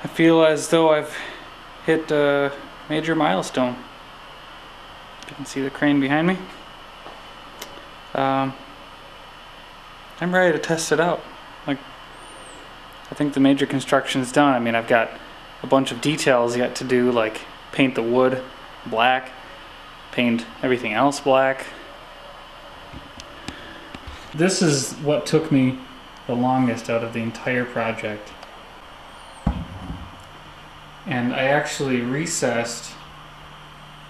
I feel as though I've hit a major milestone. You can see the crane behind me. I'm ready to test it out. Like, I think the major construction's done. I mean, I've got a bunch of details yet to do, like paint the wood black, paint everything else black. This is what took me the longest out of the entire project. And I actually recessed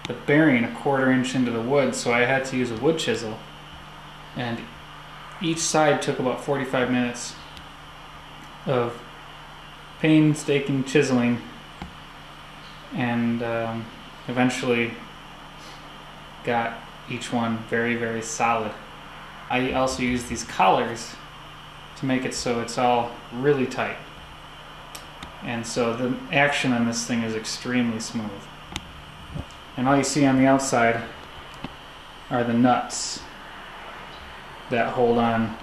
the bearing a 1/4 inch into the wood, so I had to use a wood chisel. And each side took about 45 minutes of painstaking chiseling, and eventually got each one very, very solid. I also used these collars to make it so it's all really tight. And so the action on this thing is extremely smooth. And all you see on the outside are the nuts that hold on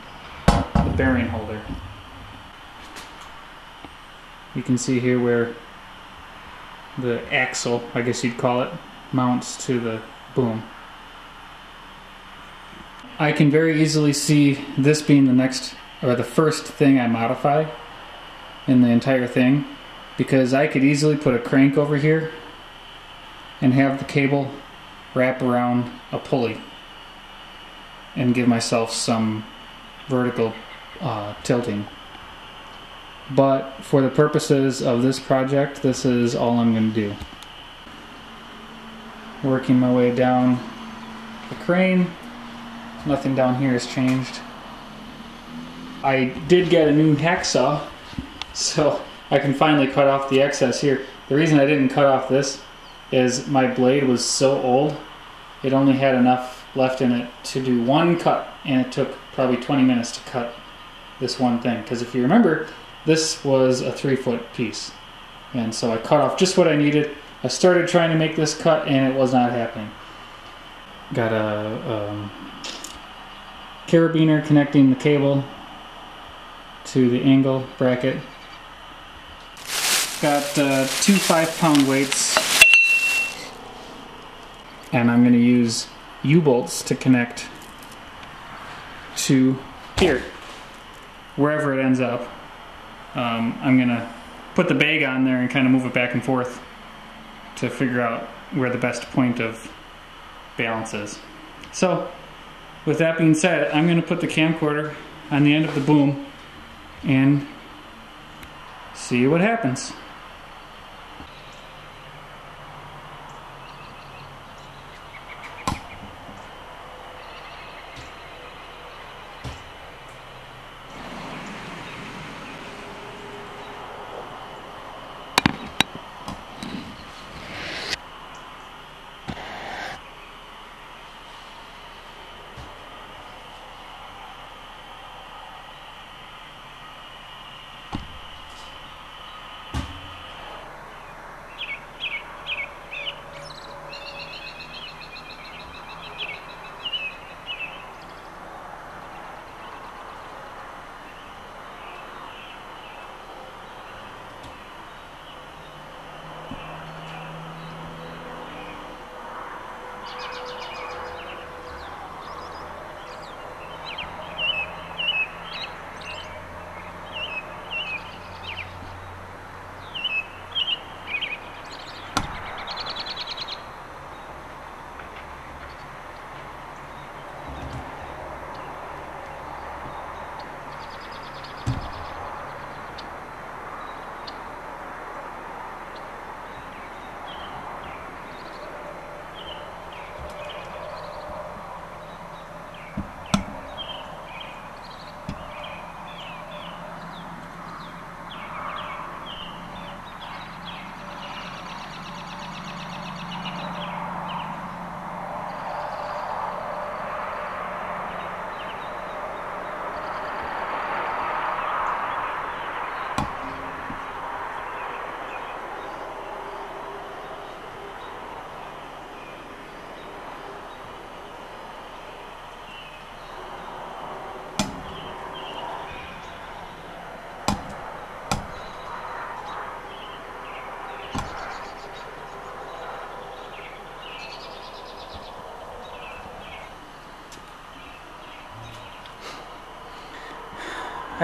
the bearing holder. You can see here where the axle, I guess you'd call it, mounts to the boom. I can very easily see this being the next, or the first thing I modify in the entire thing, because I could easily put a crank over here and have the cable wrap around a pulley and give myself some vertical tilting. But for the purposes of this project, this is all I'm going to do. Working my way down the crane. Nothing down here has changed. I did get a new hacksaw, so I can finally cut off the excess here. The reason I didn't cut off this is my blade was so old, it only had enough left in it to do one cut, and it took probably 20 minutes to cut this one thing. Because if you remember, this was a 3-foot piece, and so I cut off just what I needed. I started trying to make this cut, and it was not happening. Got a carabiner connecting the cable to the angle bracket. Got 2 5-pound weights, and I'm going to use U-bolts to connect to here, wherever it ends up. I'm going to put the bag on there and kind of move it back and forth to figure out where the best point of balance is. So, with that being said, I'm going to put the camcorder on the end of the boom and see what happens.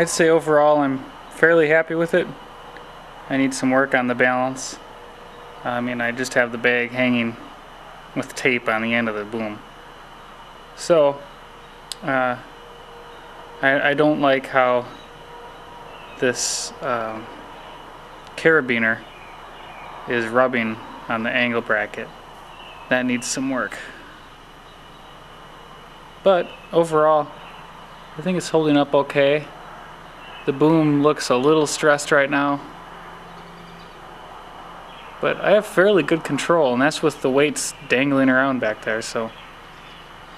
I'd say overall I'm fairly happy with it. I need some work on the balance. I mean, I just have the bag hanging with tape on the end of the boom. So, I don't like how this carabiner is rubbing on the angle bracket. That needs some work. But overall, I think it's holding up okay. The boom looks a little stressed right now. But I have fairly good control, and that's with the weights dangling around back there, so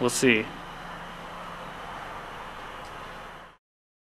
we'll see.